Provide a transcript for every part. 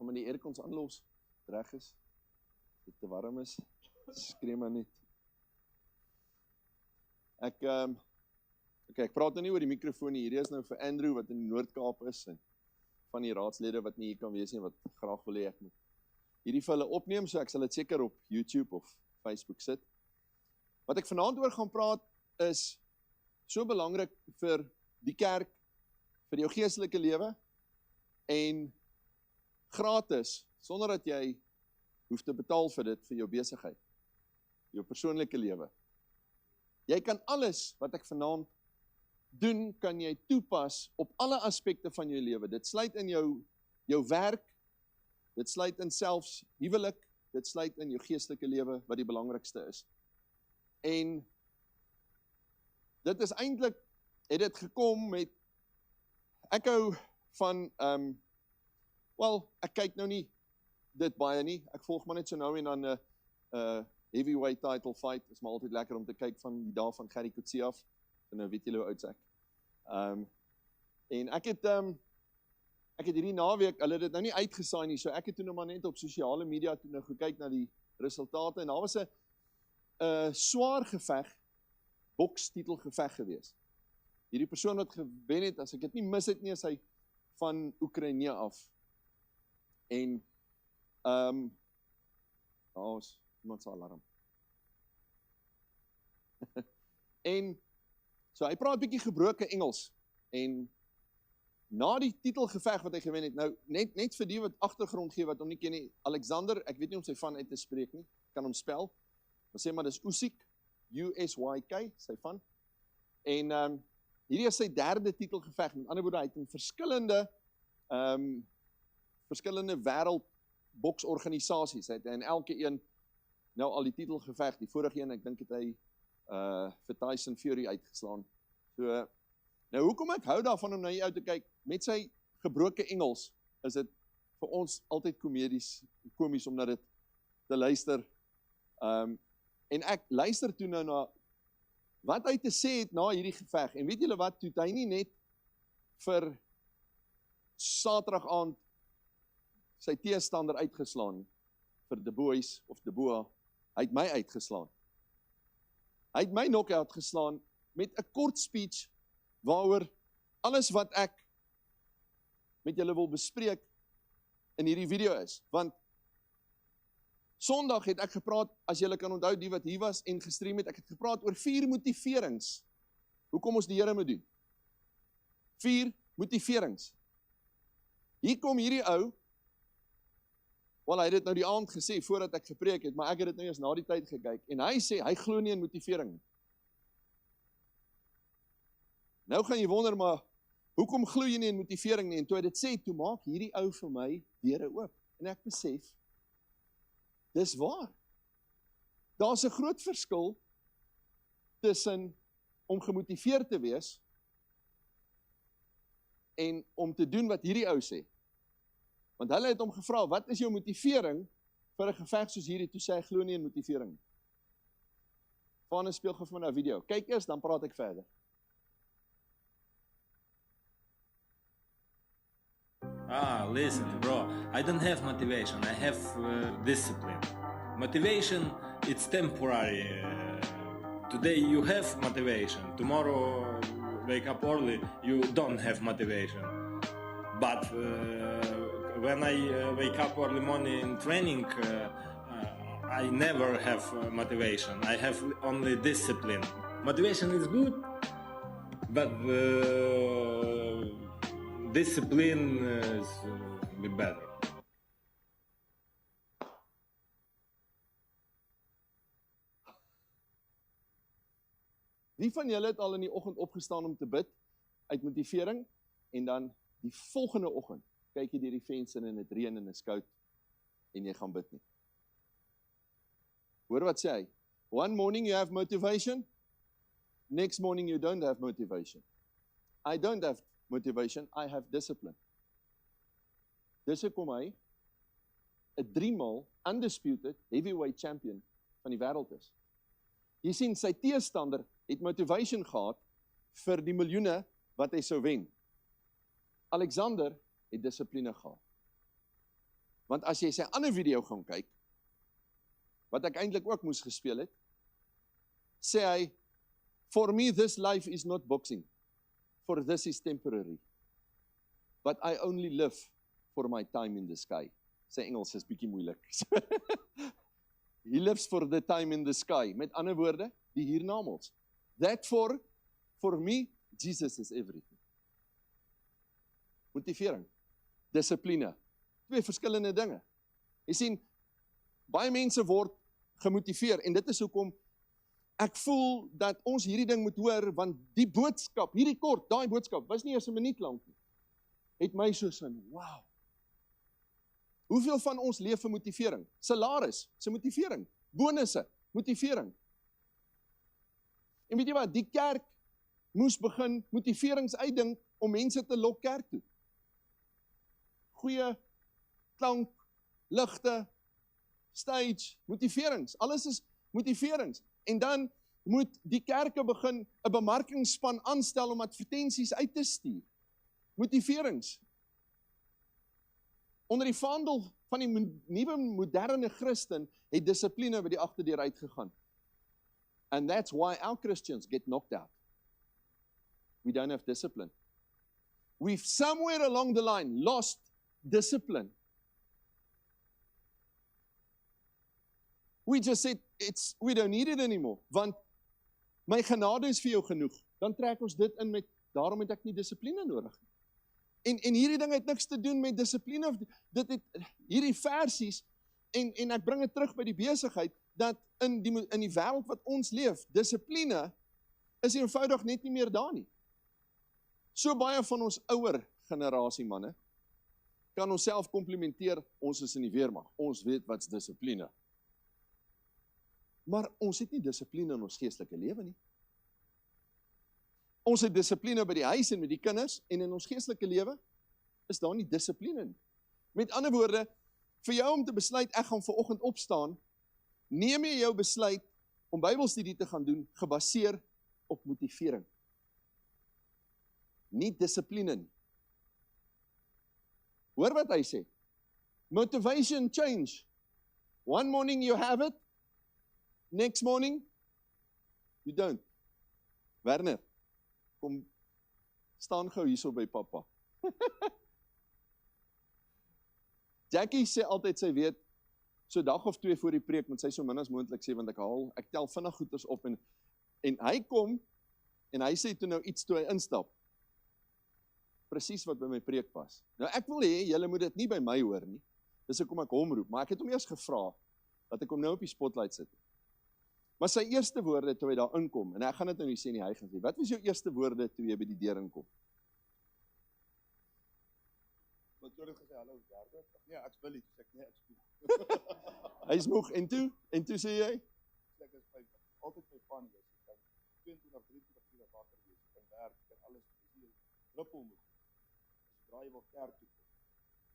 gaan maar die aircons aanlos, reg is, as dit te warm is, skree maar net. Ek praat nou nie oor die mikrofoon nie, hierdie is nou vir Andrew wat in die Noord-Kaap is, en van die raadslede wat nie hier kan wees nie, wat graag wil hê ek moet hierdie vir hulle opneem, so ek sal dit seker op YouTube of Facebook sit. Wat ek vanaand oor gaan praat, is so belangrik vir die kerk, vir jou geestelike lewe, en gratis, sonder dat jy hoef te betaal vir dit, vir jou besigheid, jou persoonlike lewe. Jy kan alles wat ek vanaand doen, kan jy toepas op alle aspekte van jou lewe. Dit sluit in jou werk, dit sluit in selfs huwelik, dit sluit in jou geestelike lewe, wat die belangrikste is. En dit is eintlik, het dit gekom met, ek hou van, ek kyk nou nie dit baie nie, ek volg maar net so nou en dan heavyweight title fight, is maar altyd lekker om te kyk van die dag van Gerry Coetzee af, en nou weet julle hoe oud is ek. En ek het hierdie naweek, hulle het dit nou nie uitgesaai nie, so ek het toe nou maar net op sosiale media toe nou gekyk na die resultate, en daar was 'n swaar geveg, bokstitelgeveg gewees. Hierdie persoon wat gewen het, as ek dit nie mis het nie, is hy van Oekraïne af. En, daar is iemand se alarm. En, so hy praat bietjie gebroke Engels, en na die titelgeveg wat hy gewen het, nou, net vir die wat agtergrond gee, wat hom nie ken nie, Alexander, ek weet nie om sy van uit te spreek nie, kan hom spel, dan sê maar dis Usyk, U-S-Y-K, sy van, en hierdie is sy derde titelgeveg, met ander woorde, hy het in verskillende wêreldboksorganisasies, hy het in elke een nou al die titelgeveg, die vorige een, ek dink het hy vir Tyson Fury uitgeslaan. So, nou hoekom ek hou daarvan om na hier uit te kyk, met sy gebroke Engels, is dit vir ons altyd komies om na dit te luister. En ek luister toe nou na wat hy te sê het na hierdie geveg, en weet julle wat, toe het hy nie net vir Saterdag aand sy teestander uitgeslaan, vir De Bois of De Boa, hy het my uitgeslaan. Hy het my knock-out geslaan met 'n kort speech waaroor alles wat ek met julle wil bespreek in hierdie video is. Want Sondag het ek gepraat, as julle kan onthou, die wat hier was en gestream het, ek het gepraat oor 4 motiverings. Hoekom ons die Here moet doen? 4 motiverings. Hier kom hierdie ou, wel hy het dit nou die aand gesê, voordat ek gepreek het, maar ek het dit nou eers na die tyd gekyk, en hy sê, hy glo nie in motivering. Nou gaan jy wonder, maar, hoekom glo jy nie in motivering nie? En toe hy dit sê, toe maak hierdie ou vir my deure oop. En ek besef, dis waar. Daar's 'n groot verskil tussen om gemotiveerd te wees en om te doen wat hierdie ou sê. Want hulle het hom gevra, wat is jou motivering vir 'n geveg soos hierdie? Toe sê hy glo nie in motivering. Van 'n speel gou vir my nou 'n video. Kyk eers, dan praat ek verder. Listen, bro, I don't have motivation, I have discipline. Motivation, it's temporary. Today you have motivation, tomorrow wake up early, you don't have motivation. But when I wake up early morning in training, I never have motivation, I have only discipline. Motivation is good, but discipline is be better. Wie van julle het al in die oggend opgestaan om te bid, uit motivering, en dan die volgende oggend, kyk jy deur die venster en dit reën en dit is koud, en jy gaan bid nie? Hoor wat sê hy? One morning you have motivation, next morning you don't have motivation. I don't have motivation, I have discipline. Dis hoekom hy 'n 3-maal undisputed heavyweight champion van die wêreld is. Jy sien, sy teestander het motivation gehad vir die miljoene wat hy sou wen. Alexander het dissipline gehad. Want as jy sy ander video gaan kyk, wat ek eintlik ook moes gespeel het, sê hy, for me this life is not boxing, for this is temporary. But I only live for my time in the sky. Sy Engels is bietjie moeilik. He lives for the time in the sky. Met ander woorde, die hiernamaals. That for me, Jesus is everything. Motivering, dissipline, twee verskillende dinge. Jy sien, baie mense word gemotiveer, en dit is hoekom ek voel dat ons hierdie ding moet hoor, want die boodskap, hierdie kort, daai boodskap, was nie eers 'n minuut lank nie, het my so sin, wow. Hoeveel van ons leef vir motivering? Salaris, se motivering, bonusse, motivering. En weet jy wat, die kerk moes begin motiverings uitdink om mense te lok kerk toe. Goeie klank, ligte, stage, motiverings, alles is motiverings. En dan moet die kerke begin 'n bemarkingsspan aanstel om advertensies uit te stuur. Motiverings. Onder die vaandel van die nuwe moderne Christen het dissipline by die agterdeur uitgegaan. And that's why our Christians get knocked out. We don't have discipline. We've somewhere along the line lost discipline. We just said, we don't need it anymore, want my genade is vir jou genoeg. Dan trek ons dit in met, daarom het ek nie dissipline nodig. En hierdie ding het niks te doen met dissipline, dit het, hierdie versies, en ek bring dit terug by die besigheid, dat in die wêreld wat ons leef, dissipline is eenvoudig net nie meer daar nie. So baie van ons ouer generasie manne, kan ons self komplimenteer, ons is in die weermag, ons weet wat's dissipline. Maar ons het nie dissipline in ons geestelike lewe nie. Ons het dissipline by die huis en met die kinders, en in ons geestelike lewe is daar nie dissipline nie. Met ander woorde, vir jou om te besluit, ek gaan vanoggend opstaan, neem jy jou besluit om Bybelstudie te gaan doen, gebaseer op motivering. Nie dissipline nie. Hoor wat hy sê. Motivation change. One morning you have it, next morning you don't. Werner, kom staan gou hierso by pappa. Jackie sê altyd sy weet, so dag of 2 voor die preek, moet sy so min as moontlik sê, want ek tel vinnig goeders op, en hy kom, en hy sê toe nou iets toe hy instap, presies wat by my preek pas. Nou ek wil hê, julle moet dit nie by my hoor nie, dis hoekom ek hom roep, maar ek het hom eers gevra, dat ek hom nou op die spotlight sit. Maar sy eerste woorde toe hy daar inkom, en ek gaan dit nou nie sê nie, hy gaan sê, wat was jou eerste woorde toe jy by die deur inkom? Want toe het gesê, hallo, Gerde? Nee, ek's Billy, toe sê ek, nee, ek's moeg. Hy is moeg, en toe sê jy? Ek is altyd my van wees, ek kan 22, 23 uur wakker wees, ek kan werk, ek kan alles, ek is druppel moeg. As jy wil kerk toe kom,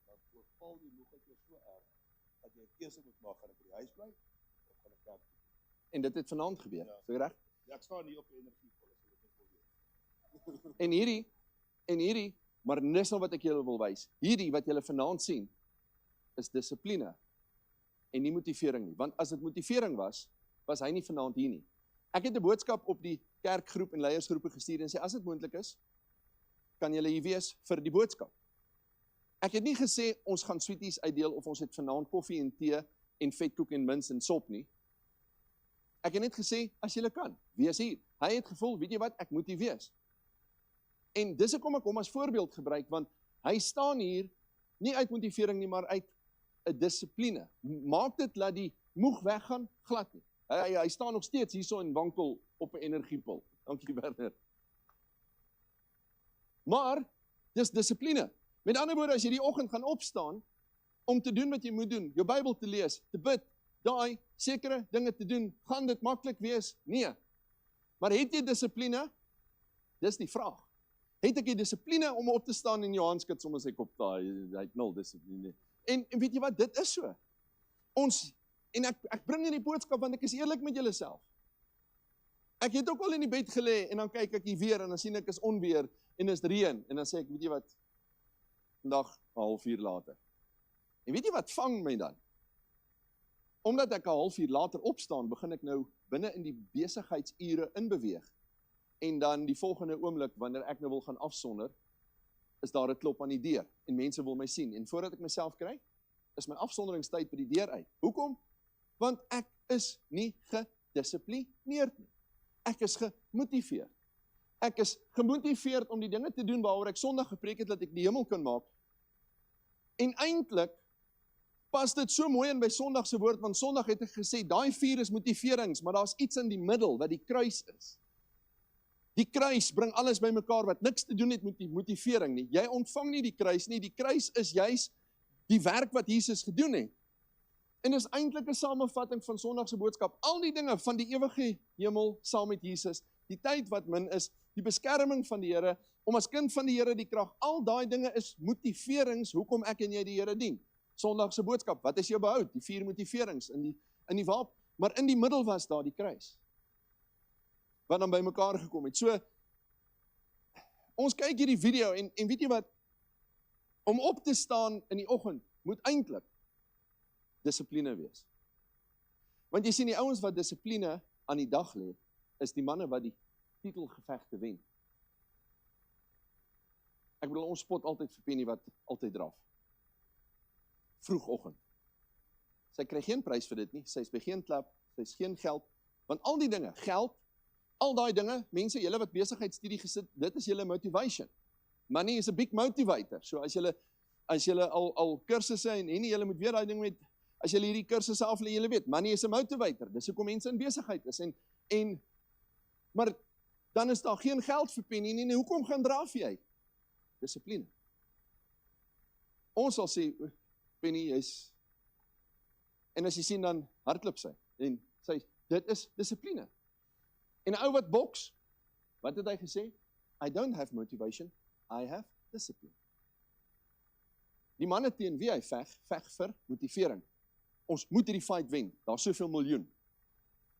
dan oorval die moegheid jou so erg, dat jy 'n keuse moet maak, gaan ek by die huis bly, of gaan ek kerk toe? En dit het vanaand gebeur, so reg? Ja, ek staan nie op die energie, as jy dit wil weet. En hierdie, maar dis nou wat ek julle wil wys, hierdie wat julle vanaand sien, is dissipline, en nie motivering nie, want as dit motivering was hy nie vanaand hier nie. Ek het 'n boodskap op die kerkgroep en leiersgroepe gestuur, en sê, as dit moontlik is, kan julle hier wees vir die boodskap. Ek het nie gesê, ons gaan sweeties uitdeel, of ons het vanaand koffie en tee, en vetkoek en mints en sop nie. Ek het net gesê, as julle kan, wees hier. Hy het gevoel, weet jy wat, ek moet hier wees. En dis hoekom ek hom as voorbeeld gebruik, want hy staan hier, nie uit motivering nie, maar uit 'n dissipline. Maak dit, laat die moeg weggaan, glad nie. Hy staan nog steeds hierso en wankel op 'n energiepil. Dankie Werner. Maar, dis dissipline. Met ander woorde, as jy die oggend gaan opstaan, om te doen wat jy moet doen, jou Bybel te lees, te bid, daai sekere dinge te doen, gaan dit maklik wees? Nee. Maar het jy dissipline? Dis die vraag. Het ek die dissipline om op te staan en Johan skud sommer sy kop daai, hy het 0 dissipline. En weet jy wat, dit is so. Ek bring in die boodskap, want ek is eerlik met julle self. Ek het ook al in die bed gelê, en dan kyk ek hier weer, en dan sien ek is onweer, en is reën, en dan sê ek, weet jy wat, vandag 1/2 uur later. En weet jy wat vang my dan? Omdat ek 'n halfuur later opstaan, begin ek nou binne in die besigheidsure inbeweeg. En dan die volgende oomblik, wanneer ek nou wil gaan afsonder, is daar 'n klop aan die deur en mense wil my sien. En voordat ek myself kry, is my afsonderingstyd by die deur uit. Hoekom? Want ek is nie gedissiplineerd nie. Ek is gemotiveerd. Ek is gemotiveerd om die dinge te doen waaroor ek Sondag gepreek het, dat ek die hemel kan maak. En eintlik pas dit so mooi in by Sondag se woord, want Sondag het ek gesê, daai 4 is motiverings, maar daar's iets in die middel wat die kruis is. Die kruis bring alles by mekaar wat niks te doen het met die motivering nie. Jy ontvang nie die kruis nie, die kruis is juis die werk wat Jesus gedoen het. En dis eintlik 'n samevatting van Sondag se boodskap. Al die dinge van die ewige hemel saam met Jesus, die tyd wat min is, die beskerming van die Here, om as kind van die Here die krag, al daai dinge is motiverings hoekom ek en jy die Here dien. Sondag se boodskap, wat is jou behoud? Die 4 motiverings in die wapen, maar in die middel was daar die kruis. Wat dan by mekaar gekom het. So, ons kyk hierdie video en weet jy wat? Om op te staan in die oggend moet eintlik dissipline wees. Want jy sien die ouens wat dissipline aan die dag lê, is die manne wat die titelgevegte wen. Ek bedoel, ons spot altyd vir Penny wat altyd draf. Vroegoggend. Sy kry geen prys vir dit nie, sy is by geen klub, sy is geen geld, want al die dinge, geld, al daai dinge, mense, julle wat besigheidstudie gesit, dit is julle motivation. Money is a big motivator. So as julle al kursusse en julle moet weer daai ding met, as julle hierdie kursusse aflê, julle weet, money is a motivator. Dis hoekom mense in besigheid is maar dan is daar geen geld vir Penny nie. Hoekom gaan draf jy? Dissipline. Ons sal sê Penny is, en as jy sien dan hardloop sy en sê dit is dissipline. En 'n ou wat boks, wat het hy gesê? I don't have motivation, I have discipline. Die manne teen wie hy veg vir motivering. Ons moet hierdie fight wen, daar's soveel miljoen.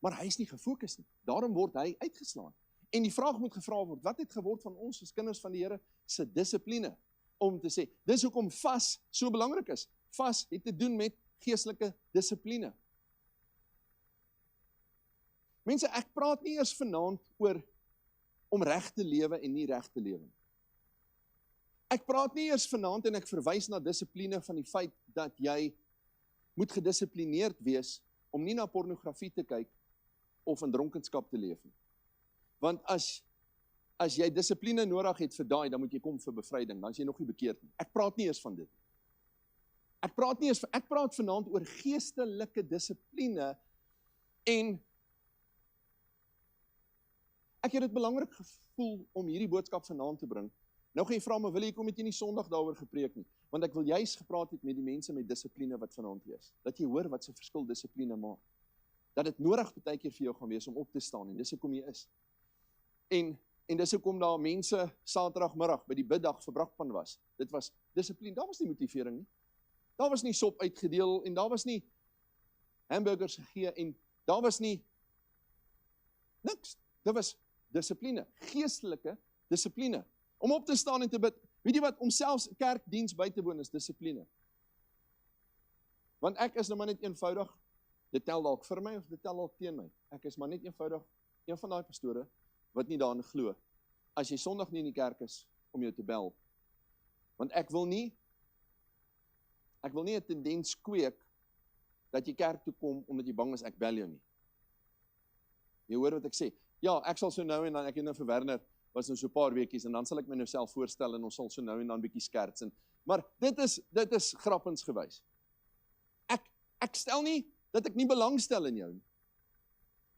Maar hy is nie gefokus nie, daarom word hy uitgeslaan. En die vraag moet gevra word, wat het geword van ons as kinders van die Here se dissipline? Om te sê, dis hoekom vas so belangrik is. Vas het te doen met geestelike dissipline. Mense, ek praat nie eers vanaand oor om reg te lewe en nie reg te lewe nie. Ek praat nie eers vanaand en ek verwys na dissipline van die feit dat jy moet gedissiplineerd wees om nie na pornografie te kyk of in dronkenskap te leef nie. Want as jy dissipline nodig het vir daai, dan moet jy kom vir bevryding, dan is jy nog nie bekeerd nie. Ek praat nie eers van dit. Ek praat vanaand oor geestelike dissipline en ek het dit belangrik gevoel om hierdie boodskap vanaand te bring. Nou gaan jy vra my, wil jy kom het jy nie Sondag daaroor gepreek nie? Want ek wil juist gepraat het met die mense met dissipline wat vanaand is. Dat jy hoor wat se verskil dissipline maak. Dat dit nodig baie keer vir jou gaan wees om op te staan en dis hoekom jy is. En dis hoekom daar mense Saterdagmiddag by die biddag vir Brakpan was. Dit was dissipline, daar was nie motivering nie. Daar was nie sop uitgedeel en daar was nie hamburgers gegee en daar was nie niks. Dit was dissipline, geestelike dissipline. Om op te staan en te bid. Weet jy wat, om selfs kerkdiens by te woon is dissipline. Want ek is nou maar net eenvoudig, dit tel dalk vir my of dit tel dalk teen my. Ek is maar net eenvoudig een van daai pastore wat nie daarin glo. As jy Sondag nie in die kerk is om jou te bel. Want ek wil nie 'n tendens kweek dat jy kerk toe kom omdat jy bang is ek bel jou nie. Jy hoor wat ek sê? Ja, ek sal so nou en dan, ek het nou vir Werner, was nou so 'n paar weekies, en dan sal ek my nou self voorstel, en ons sal so nou en dan bietjie skerts, maar dit is grappensgewys. Ek stel nie, dat ek nie belangstel in jou nie,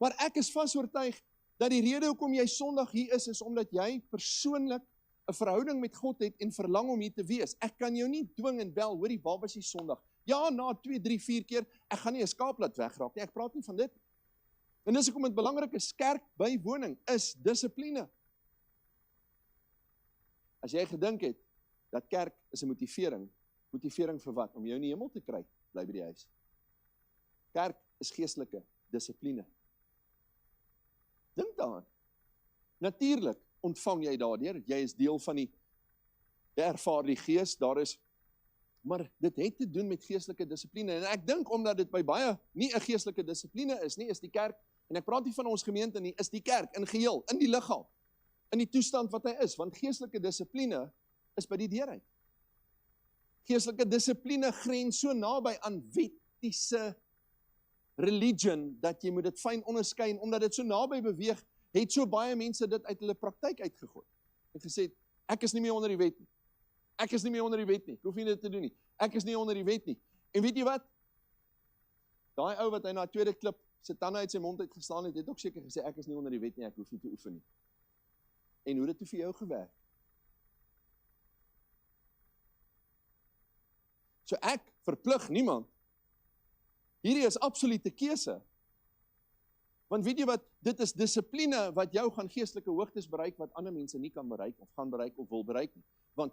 maar ek is vasoortuig, dat die rede hoekom jy Sondag hier is omdat jy persoonlik 'n verhouding met God het, en verlang om hier te wees. Ek kan jou nie dwing en bel, hoorie, waar was jy Sondag? Ja, na 2, 3, 4 keer, ek gaan nie 'n skaap laat wegraak nie, ek praat nie van dit. En dis hoekom dit belangrik is, kerk bywoning is dissipline. As jy gedink het, dat kerk is 'n motivering vir wat? Om jou in die hemel te kry, bly by die huis. Kerk is geestelike dissipline. Dink daaraan. Natuurlik ontvang jy daardeur, jy is deel van jy ervaar die Gees, daar is Maar dit het te doen met geestelike dissipline. En ek dink omdat dit by baie nie 'n geestelike dissipline is nie, is die kerk, en ek praat nie van ons gemeente nie, is die kerk in geheel, in die liggaam, in die toestand wat hy is, want geestelike dissipline is by die deur uit. Geestelike dissipline grens so naby aan wettiese religion, dat jy moet dit fyn onderskei, en omdat dit so naby beweeg, het so baie mense dit uit hulle praktyk uitgegooi. En gesê, ek is nie meer onder die wet nie. Ek is nie meer onder die wet nie. Ek hoef nie dit te doen nie. Ek is nie onder die wet nie. En weet jy wat? Daai ou wat hy na 'n tweede klip sy tande uit sy mond uit gestaan het ook seker gesê, ek is nie onder die wet nie, ek hoef nie te oefen nie. En hoe het dit vir jou gewerk? So ek verplig niemand. Hierdie is absolute keuse. Want weet jy wat, dit is dissipline wat jou gaan geestelike hoogtes bereik, wat ander mense nie kan bereik, of gaan bereik, of wil bereik nie. Want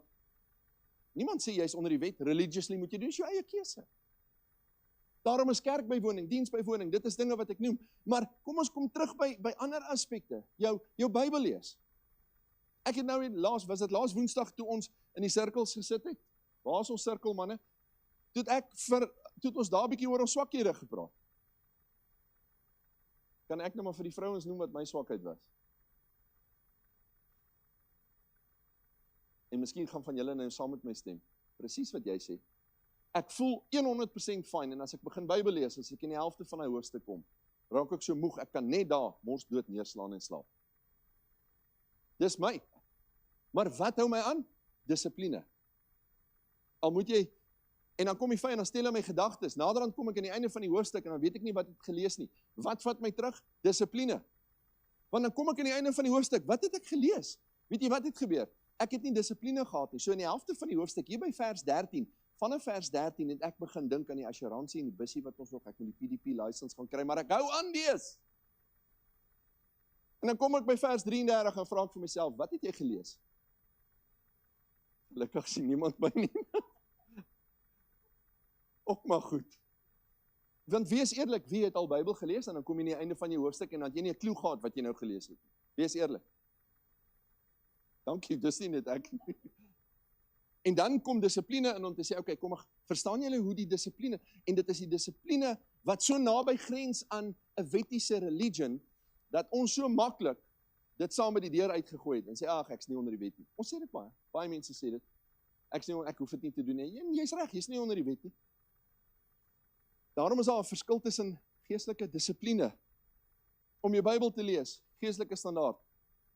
niemand sê jy is onder die wet, religiously moet jy doen, is jou eie keuse. Daarom is kerkbywoning, diensbywoning, dit is dinge wat ek noem. Maar kom ons kom terug by ander aspekte. Jou Bybel lees. Ek het nou laas Woensdag toe ons in die sirkels gesit het. Waar is ons sirkel manne? Toe het ons daar 'n bietjie oor ons swakhede gepraat. Kan ek nou maar vir die vrouens noem wat my swakheid was? En miskien gaan van julle nou saam met my stem. Presies wat jy sê. Ek voel 100% fyn, en as ek begin Bybel lees, as ek in die helfte van hy hoofstuk kom, raak ek so moeg, ek kan net daar mors dood neerslaan en slaap. Dis my. Maar wat hou my aan? Dissipline. Al moet jy, en dan kom die fyn, dan stel hy my gedagtes, naderhand kom ek aan die einde van die hoofstuk, en dan weet ek nie wat ek gelees nie. Wat vat my terug? Dissipline. Want dan kom ek aan die einde van die hoofstuk, wat het ek gelees? Weet jy wat het gebeur? Ek het nie dissipline gehad nie. So in die helfte van die hoofstuk, hier by vers 13, vanaf vers 13 het ek begin dink aan die assuransie en die bussie wat ons nog, ek moet die PDP license gaan kry, maar ek hou aan lees. En dan kom ek by vers 33 en vra ek vir myself, wat het jy gelees? Gelukkig sien niemand my nie. Ook maar goed. Want wees eerlik, wie het al Bybel gelees, en dan kom jy aan die einde van die hoofstuk, en dan het jy nie 'n klou gehad wat jy nou gelees het. Wees eerlik. Dankie, dis nie net ek. En dan kom dissipline in om te sê, okay, kom maar, verstaan julle hoe die dissipline, en dit is die dissipline wat so naby grens aan 'n wettiese religion, dat ons so maklik dit saam met die deur uitgegooi het, en sê, ag, ek's nie onder die wet nie. Ons sê dit baie mense sê dit, ek hoef dit nie te doen nie, en jy's reg, jy's nie onder die wet nie. Daarom is daar 'n verskil tussen geestelike dissipline, om jou Bybel te lees, geestelike standaard.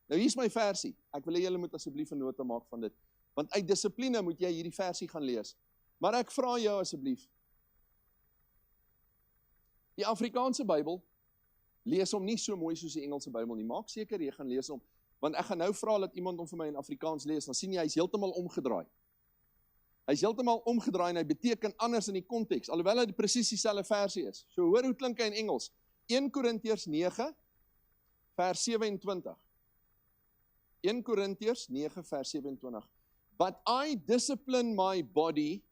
Nou hier's my versie, ek wil hê julle moet asseblief 'n nota maak van dit, want uit dissipline moet jy hierdie versie gaan lees. Maar ek vra jou asseblief, die Afrikaanse Bybel, lees hom nie so mooi soos die Engelse Bybel nie, maak seker jy gaan lees hom, want ek gaan nou vra dat iemand hom vir my in Afrikaans lees, dan sien jy, hy's heeltemal omgedraai. Hy's heeltemal omgedraai en hy beteken anders in die konteks, alhoewel hy presies dieselfde versie is. So hoor hoe klink hy in Engels. 1 Korintiërs 9 vers 27. 1 Korintiërs 9 vers 27. But I discipline my body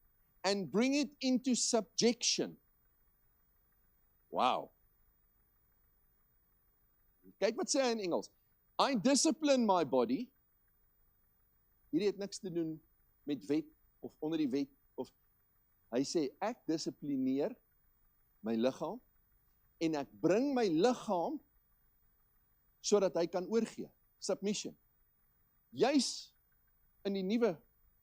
and bring it into subjection. Wow. Kyk wat sê hy in Engels. I discipline my body. Hierdie het niks te doen met wet of onder die wet, of hy sê, ek dissiplineer my liggaam, en ek bring my liggaam, sodat hy kan oorgee, submission. Juis in die nuwe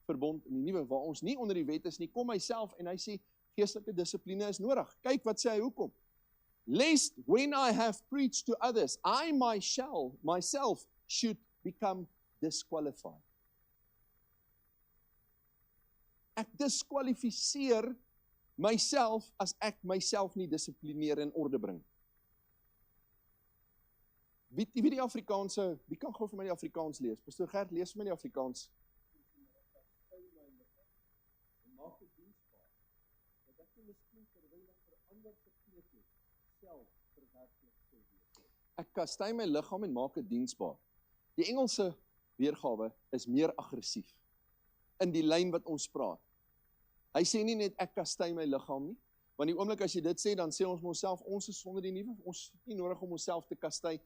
verbond, in die nuwe, waar ons nie onder die wet is nie, kom hy self, en hy sê, geestelike dissipline is nodig. Kyk wat sê hy, hoekom? Lest when I have preached to others, I myself should become disqualified. Ek diskwalifiseer myself as ek myself nie dissiplineer en orde bring. Wie die Afrikaanse, wie kan gou vir my die Afrikaans lees? Pastoor Gert, lees vir my die Afrikaans. Maak dit diensbaar, dat ek miskien terwyl ek verander gepreek het, self verwerklik sou wees. Ek kastei my liggaam en maak dit diensbaar. Die Engelse weergawe is meer aggressief in die lyn wat ons praat. Hy sê nie net ek kastei my liggaam nie, want die oomblik as jy dit sê, dan sê ons onsself, ons is sonder die nuwe, ons het nie nodig om onsself te kastei.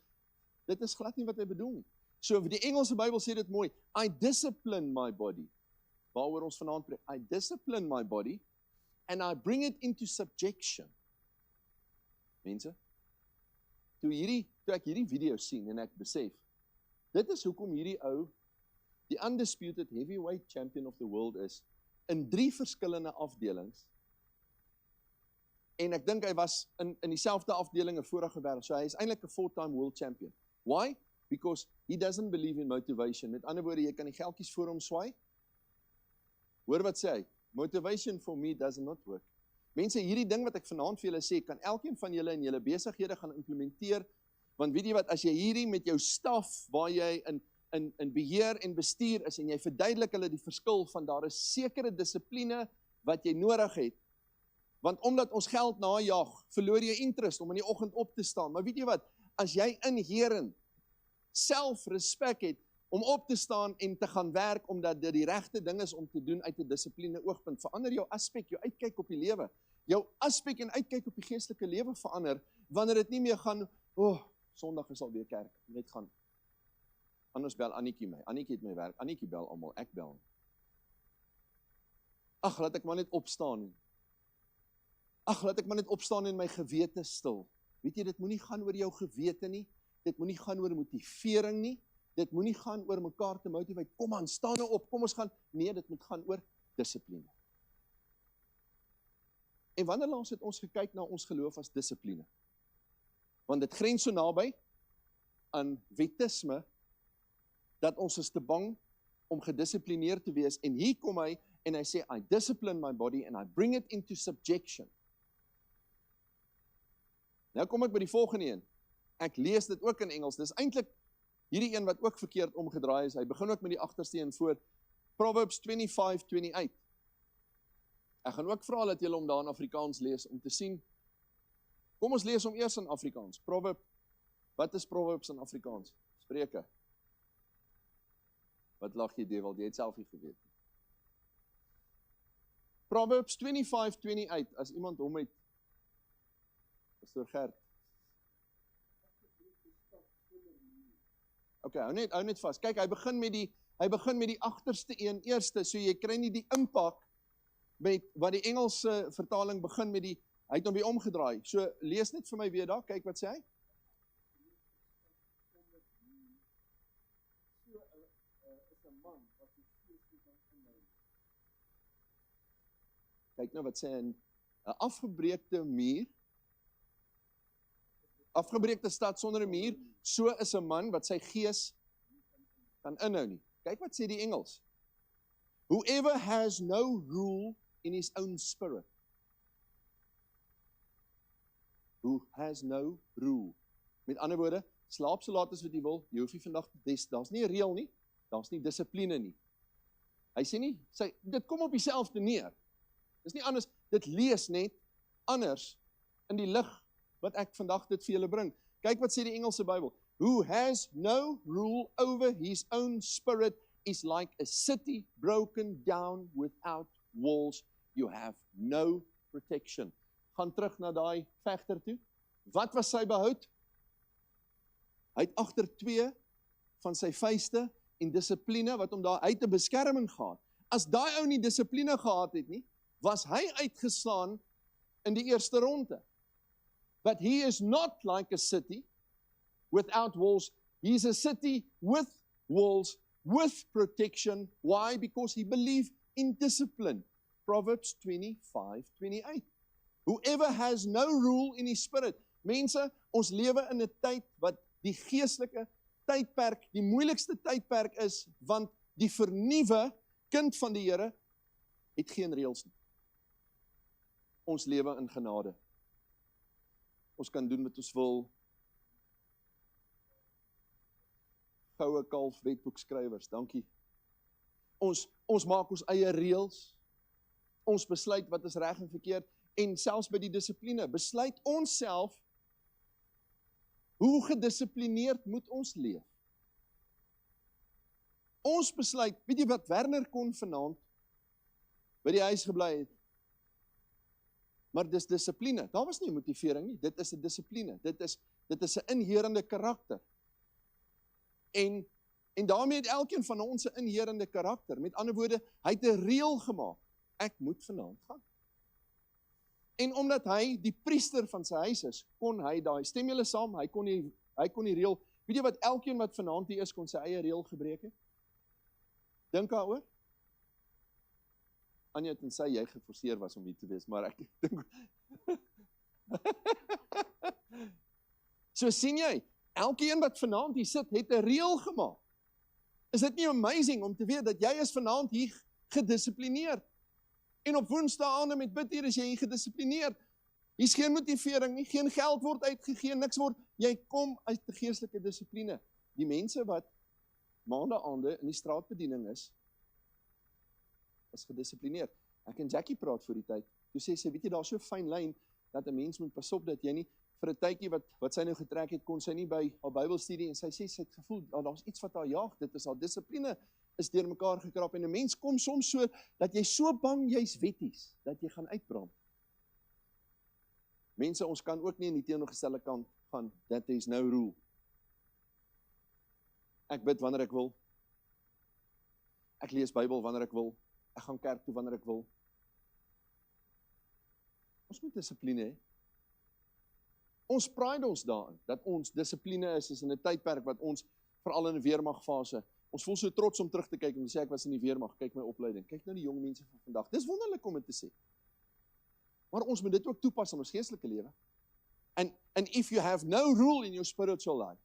Dit is glad nie wat hy bedoel nie. So die Engelse Bybel sê dit mooi, I discipline my body. waaroor ons vanaand preek. I discipline my body and I bring it into subjection. Mense, toe ek hierdie video sien en ek besef, dit is hoekom hierdie ou die undisputed heavyweight champion of the world is, in 3 verskillende afdelings, en ek dink hy was in dieselfde afdeling 'n vorige wêreld, so hy is eintlik 'n 4-time world champion. Why? Because he doesn't believe in motivation. Met ander woorde, jy kan die geldjies voor hom swaai. Hoor wat sê hy? Motivation for me does not work. Mense, hierdie ding wat ek vanaand vir julle sê, kan elkeen van julle in julle besighede gaan implementeer, want weet jy wat, as jy hierdie met jou staf, waar jy in beheer en bestuur is, en jy verduidelik hulle die verskil van daar is sekere dissipline wat jy nodig het, want omdat ons geld najag, verloor jy interest om in die oggend op te staan, maar weet jy wat, as jy inherent self-respek het, om op te staan en te gaan werk, omdat dit die regte ding is om te doen uit 'n dissipline oogpunt, verander jou aspek, jou uitkyk op die lewe, jou aspek en uitkyk op die geestelike lewe verander, wanneer dit nie meer gaan, Sondag is alweer kerk, net gaan, anders bel Annietjie my, Annietjie het my werk, Annietjie bel almal, ek bel. Ag, laat ek maar net opstaan. Laat ek maar net opstaan en my gewete stil. Weet jy, dit moenie gaan oor jou gewete nie, dit moenie gaan oor motivering nie, dit moenie gaan oor mekaar te motivate, kom aan, staan nou op, kom ons gaan, nee, dit moet gaan oor dissipline. En wanneer laas het ons gekyk na ons geloof as dissipline? Want dit grens so naby aan wettisme, dat ons is te bang om gedissiplineerd te wees, en hier kom hy, en hy sê, I discipline my body, and I bring it into subjection. Nou kom ek by die volgende een, ek lees dit ook in Engels, dis eintlik hierdie een wat ook verkeerd omgedraai is, hy begin ook met die agterste een voor, Proverbs 25:28. Ek gaan ook vra dat julle hom daar in Afrikaans lees, om te sien, kom ons lees hom eers in Afrikaans, wat is Proverbs in Afrikaans? Spreuke. Wat lag jy Dewald, jy het self nie geweet. Proverbs 25:28, as iemand hom het, Pastor Gert. Ok, hou net vast. Kyk, hy begin met die agterste een eerste, so jy kry nie die impak met wat die Engelse vertaling begin met die, hy het hom weer omgedraai. So lees net vir my weer daar, kyk wat sê hy. Kyk nou wat sê hy, 'n afgebreekte muur, afgebreekte stad sonder 'n muur, so is 'n man wat sy gees kan inhou nie. Kyk wat sê die Engels. Whoever has no rule in his own spirit. Who has no rule. Met ander woorde, slaap so laat as wat jy wil, jy hoef nie vandag, daar's nie 'n reël nie, daar's nie dissipline nie. Hy sê nie, dit kom op dieselfde neer. Dis nie anders, dit lees net anders in die lig wat ek vandag dit vir julle bring. Kyk wat sê die Engelse Bybel. Who has no rule over his own spirit is like a city broken down without walls. You have no protection. Gaan terug na daai vegter toe. Wat was sy behoud? Hy het agter 2 van sy vuiste en dissipline wat hom daar uit 'n beskerming gehad. As daai ou nie dissipline gehad het nie, was hy uitgeslaan in die eerste ronde. But he is not like a city without walls. He is a city with walls, with protection. Why? Because he believed in discipline. Proverbs 25:28. Whoever has no rule in his spirit. Mense, ons lewe in 'n tyd wat die geestelike tydperk, die moeilikste tydperk is, want die vernuwe kind van die Here het geen reëls nie. Ons lewe in genade. Ons kan doen wat ons wil. Goue kalf wetboekskrywers, dankie. Ons maak ons eie reëls. Ons besluit wat is reg en verkeerd, en selfs by die dissipline, besluit ons self, hoe gedissiplineerd moet ons leef. Ons besluit, weet jy wat, Werner kon vanaand by die huis gebly het, maar dis dissipline, daar was nie motivering nie, dit is 'n dissipline, dit is 'n inherende karakter. En En daarmee het elkeen van ons 'n inherende karakter. Met ander woorde, hy het 'n reël gemaak. Ek moet vanaand gaan. En omdat hy die priester van sy huis is, kon hy daai, stem julle saam, hy kon die reël, weet jy wat, elkeen wat vanaand hier is, kon sy eie reël gebreek het? Dink daaroor? Anja, tensy jy geforseer was om hier te wees, maar ek dink... So sien jy, elkeen wat vanaand hier sit, het 'n reël gemaak. Is dit nie amazing om te weet dat jy is vanaand hier gedissiplineerd? En op woensdae met bidure is jy hier gedissiplineerd. Hier's geen motivering nie, geen geld word uitgegee, niks word. Jy kom uit die geestelike dissipline. Die mense wat maandeaande in die straatbediening is gedissiplineerd. Ek en Jackie praat voor die tyd. Toe sê sy, weet jy, daar's so 'n fyn lyn dat 'n mens moet pas op dat jy nie vir 'n tydjie wat sy nou getrek het, kon sy nie by haar Bybelstudie en sy sê sy het gevoel daar's iets wat haar jaag. Dit is haar dissipline is deur mekaar gekrap en 'n mens kom soms so dat jy so bang jy's wetties dat jy gaan uitbrand. Mense, ons kan ook nie in die teenoorgestelde kant gaan, that there is no rule. Ek bid wanneer ek wil. Ek lees Bybel wanneer ek wil. Ek gaan kerk toe wanneer ek wil. Ons moet dissipline hê. Ons pride ons daarin, dat ons dissipline is in 'n tydperk wat ons, veral in 'n weermagfase, ons voel so trots om terug te kyk en te sê ek was in die weermag, kyk my opleiding, kyk nou die jong mense van vandag. Dis wonderlik om dit te sê. Maar ons moet dit ook toepas in ons geestelike lewe. And if you have no rule in your spiritual life,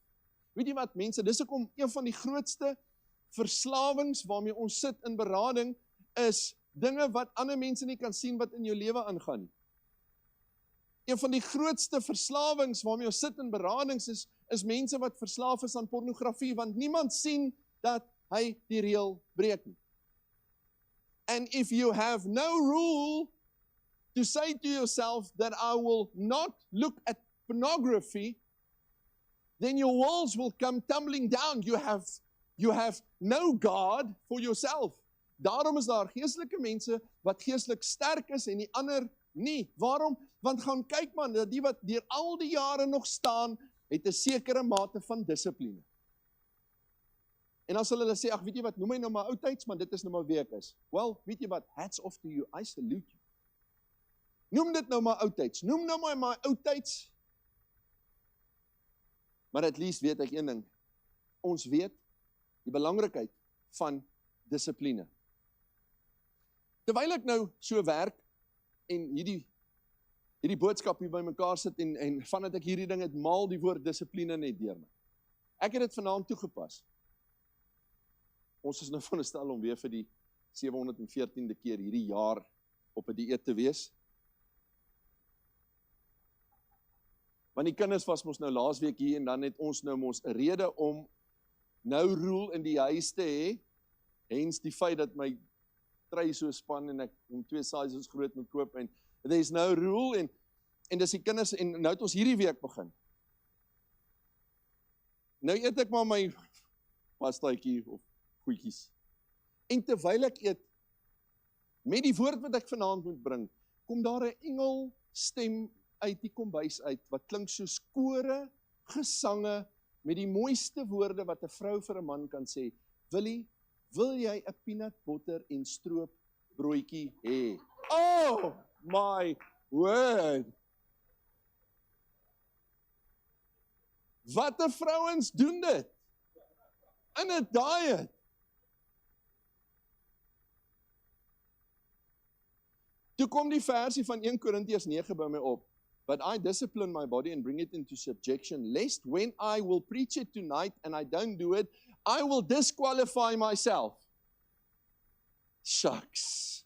weet jy wat mense, dis hoekom een van die grootste verslawings waarmee ons sit in berading is dinge wat ander mense nie kan sien wat in jou lewe aangaan nie. Een van die grootste verslawings waarmee ons sit in beradings is mense wat verslaaf is aan pornografie, want niemand sien dat hy die reël breek nie. And if you have no rule to say to yourself that I will not look at pornography, then your walls will come tumbling down. You have no God for yourself. Daarom is daar geestelike mense wat geestelik sterk is en die ander nie. Waarom? Want gaan kyk man, dat die wat deur al die jare nog staan, het 'n sekere mate van dissipline. En dan sal hulle sê, ag weet jy wat, noem my nou maar oudtyds, maar dit is nou maar wie ek is. Well, weet jy wat, hats off to you, I salute you. Noem dit nou maar oudtyds, noem nou maar oudtyds. Maar at least weet ek een ding, ons weet die belangrikheid van dissipline. Terwyl ek nou so werk, en hierdie boodskap hier by mekaar sit, en vandat ek hierdie ding het, maal die woord dissipline net deur my. Ek het dit vanaand toegepas. Ons is nou veronderstel om weer vir die 714de keer hierdie jaar op 'n dieet te wees. Want die kinders was mos nou laasweek hier, en dan het ons nou mos 'n rede om nou rule in die huis te hê, hens die feit dat my trui so span en ek om 2 sizes groot moet koop, en there is no rule, en dis die kinders, en nou het ons hierdie week begin. Nou eet ek maar my pastaatjie of goedjies. En terwyl ek eet, met die woord wat ek vanaand moet bring, kom daar 'n engelstem uit die kombuis uit, wat klink soos kore, gesange, met die mooiste woorde wat 'n vrou vir 'n man kan sê. Willie, wil jy 'n peanut butter en stroop broodjie hê? Oh my word! Wat 'n vrouens doen dit? In 'n diet. Toe kom die versie van 1 Korintiërs 9 by my op. But I discipline my body and bring it into subjection, lest when I will preach it tonight and I don't do it, I will disqualify myself. Shucks.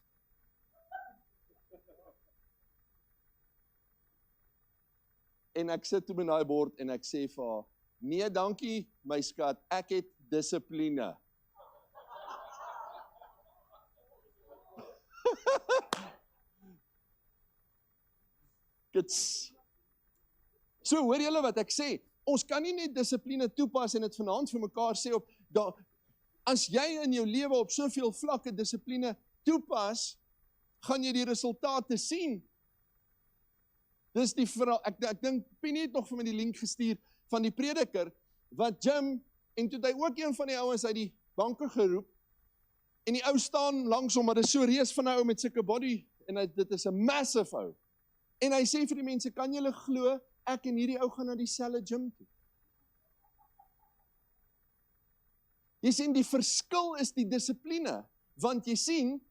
En ek sit toe by daai bord en ek sê vir haar, nee dankie my skat, ek het dissipline. Kits. So hoor julle wat ek sê, ons kan nie net dissipline toepas en dit vanaand vir mekaar sê op, as jy in jou lewe op soveel vlakke dissipline toepas, gaan jy die resultate sien. Dis die verhaal, ek dink Penny het nog vir my die link gestuur van die prediker, wat Jim en toe het hy ook een van die ouens uit die banke geroep, en die ou staan langs hom, maar dit is so reus van 'n ou met sulke body, en dit is 'n massive ou. En hy sê vir die mense, kan julle glo, ek en hierdie ou gaan na dieselfde gym toe. Jy sien, die verskil is die dissipline, want jy sien,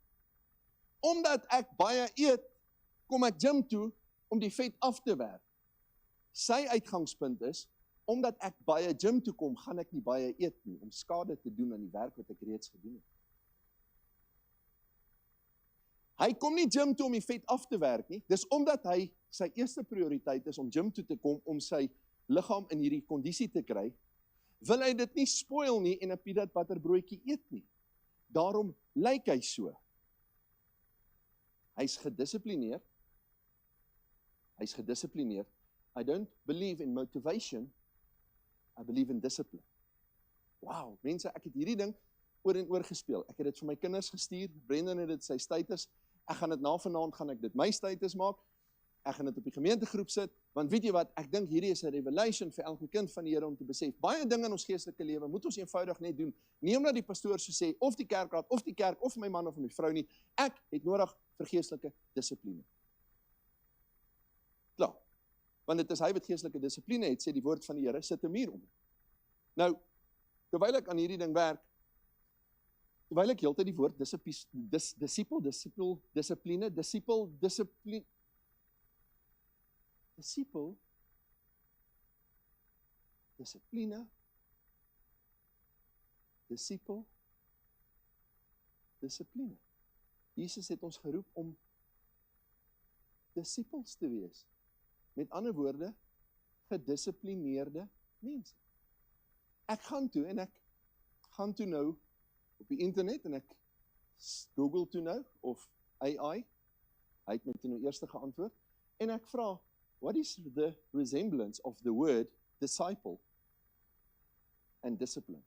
omdat ek baie eet, kom ek gym toe om die vet af te werk. Sy uitgangspunt is, omdat ek baie gym toe kom, gaan ek nie baie eet nie, om skade te doen aan die werk wat ek reeds gedoen het. Hy kom nie gym toe om die vet af te werk nie, dis omdat hy sy eerste prioriteit is om gym toe te kom, om sy liggaam in hierdie kondisie te kry, wil hy dit nie spoil nie en 'n peanut butter broodjie eet nie. Daarom lyk hy so. Hy's gedissiplineerd. I don't believe in motivation, I believe in discipline. Wow, mense, ek het hierdie ding oor en oor gespeel. Ek het dit vir my kinders gestuur, Brendan het dit sy status, ek gaan dit na vanaand, gaan ek dit my status maak, ek gaan dit op die gemeentegroep sit, want weet jy wat, ek dink hierdie is 'n revelation vir elke kind van die Here om te besef, baie dinge in ons geestelike lewe moet ons eenvoudig net doen, nie omdat die pastoor so sê, of die kerkraad, of die kerk, of my man of my vrou nie, ek het nodig vir geestelike dissipline. Klaar, want dit is hy wat geestelike dissipline het, sê die woord van die Here, sit 'n muur om. Nou, terwyl ek aan hierdie ding werk, terwyl ek heeltyd die woord dissipline, dissipline. Jesus het ons geroep om disippels te wees. Met ander woorde, gedissiplineerde mense. Ek gaan toe en ek gaan toe nou op die internet en ek Google toe nou, of AI, hy het my toe nou eerste geantwoord, en ek vra, what is the resemblance of the word disciple and discipline?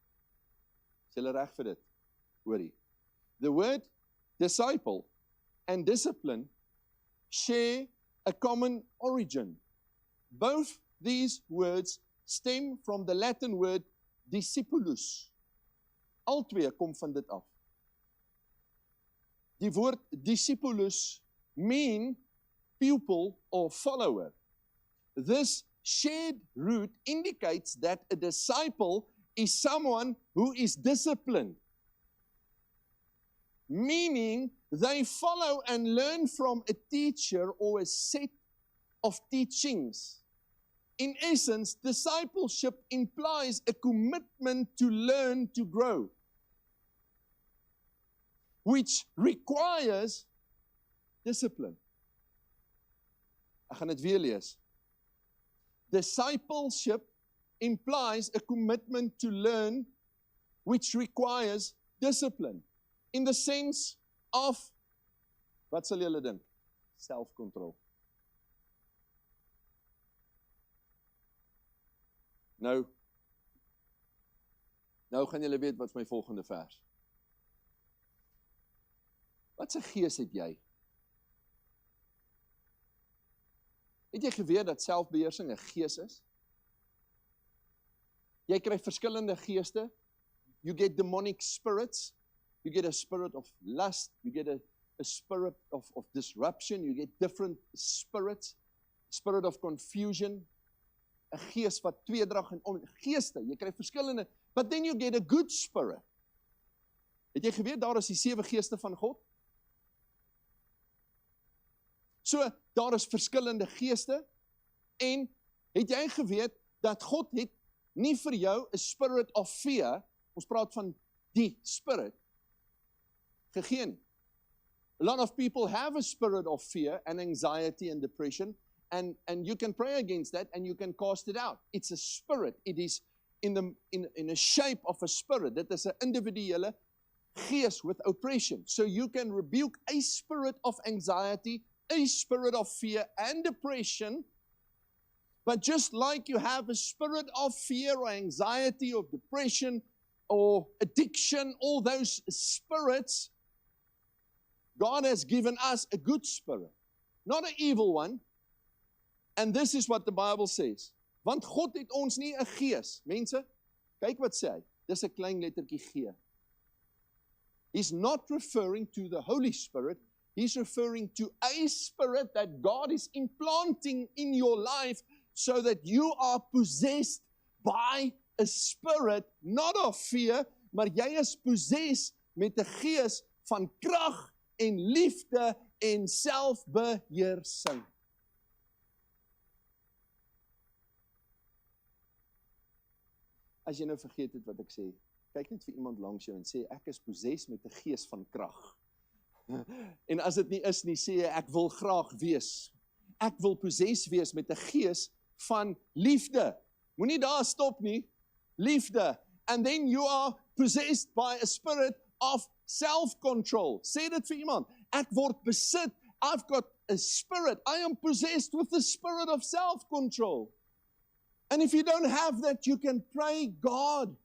Is julle reg vir dit? Hoorie. The word disciple and discipline share a common origin. Both these words stem from the Latin word discipulus. Al twee kom van dit af. Die woord discipulus mean pupil or follower. This shared root indicates that a disciple is someone who is disciplined, meaning they follow and learn from a teacher or a set of teachings. In essence, discipleship implies a commitment to learn to grow, which requires discipline. Ek gaan dit weer lees. Discipleship implies a commitment to learn, which requires discipline. In the sense of, wat sal julle dink? Self-control. Nou gaan julle weet wat is my volgende vers. Wat se gees het jy? Het jy geweet dat selfbeheersing 'n gees is? Jy kry verskillende geeste. You get demonic spirits. You get a spirit of lust. You get a spirit of disruption. You get different spirits. Spirit of confusion. 'n Gees wat tweedrag en geeste. Jy kry verskillende. But then you get a good spirit. Het jy geweet daar is die 7 geeste van God? So, daar is verskillende geeste, en het jy geweet, dat God het nie vir jou 'n spirit of fear, ons praat van die spirit, gegee nie. A lot of people have a spirit of fear and anxiety and depression, and you can pray against that and you can cast it out. It's a spirit. It is in a shape of a spirit. Dit is 'n individuele gees with oppression. So you can rebuke a spirit of anxiety, a spirit of fear and depression, but just like you have a spirit of fear or anxiety or depression or addiction, all those spirits, God has given us a good spirit, not an evil one. And this is what the Bible says. Want God het ons nie 'n gees, mense, Kyk wat sê hy. Dis 'n klein lettertjie G. He's not referring to the Holy Spirit. He's referring to a spirit that God is implanting in your life so that you are possessed by a spirit, not of fear, maar jy is possessed met 'n gees van krag en liefde en selfbeheersing. As jy nou vergeet het wat ek sê, kyk net vir iemand langs jou en sê, ek is possessed met 'n gees van krag. En as dit nie is nie, sê jy, ek wil graag wees. Ek wil possessed wees met 'n gees van liefde. Moenie daar stop nie. Liefde. And then you are possessed by a spirit of self-control. Sê dit vir iemand. Ek word besit. I've got a spirit. I am possessed with the spirit of self-control. And if you don't have that, you can pray God.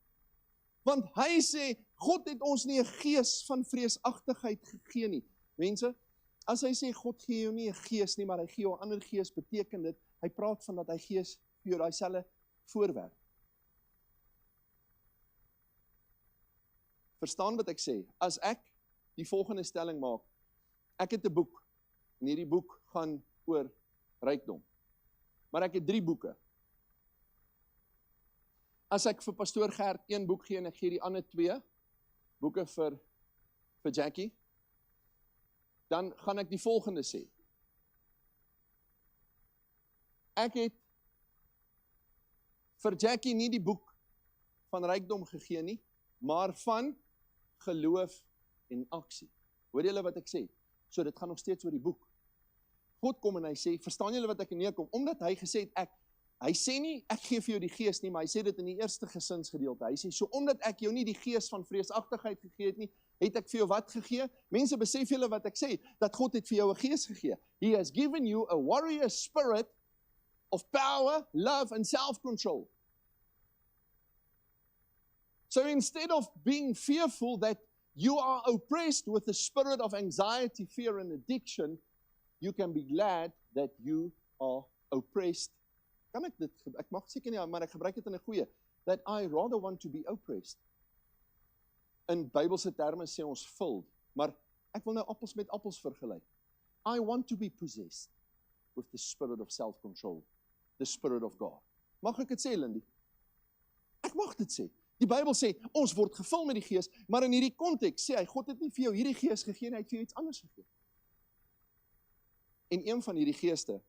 Want hy sê, God het ons nie 'n gees van vreesagtigheid gegee nie. Mense, as hy sê, God gee jou nie 'n gees nie, maar hy gee jou 'n ander gees, beteken dit, hy praat van dat hy gees vir jou daai selfe voorwerp. Verstaan wat ek sê? As ek die volgende stelling maak, ek het 'n boek, en hierdie boek gaan oor rykdom. Maar ek het 3 boeke. As ek vir pastoor Gert 1 boek gee en ek gee die ander 2 boeke vir Jackie, dan gaan ek die volgende sê. Ek het vir Jackie nie die boek van rykdom gegee nie, maar van geloof en aksie. Hoor julle wat ek sê? So dit gaan nog steeds oor die boek. God kom en hy sê, verstaan julle wat ek neerkom? Omdat hy gesê het, hy sê nie, ek gee vir jou die gees nie, maar hy sê dit in die eerste gesinsgedeelte. Hy sê, so omdat ek jou nie die gees van vreesagtigheid gegee het nie, het ek vir jou wat gegee? Mense, besef julle wat ek sê, dat God het vir jou 'n gees gegee. He has given you a warrior spirit of power, love and self-control. So instead of being fearful that you are oppressed with the spirit of anxiety, fear and addiction, you can be glad that you are oppressed. Kan ek dit, ek mag seker nie, maar ek gebruik dit in 'n goeie, that I rather want to be oppressed. In Bybelse terme sê ons filled, maar ek wil nou appels met appels vergelyk. I want to be possessed with the spirit of self-control, the spirit of God. Mag ek dit sê, Lindy? Ek mag dit sê. Die Bybel sê, ons word gevul met die gees, maar in hierdie konteks sê hy, God het nie vir jou hierdie gees gegee, hy het vir jou iets anders gegee. En een van hierdie geeste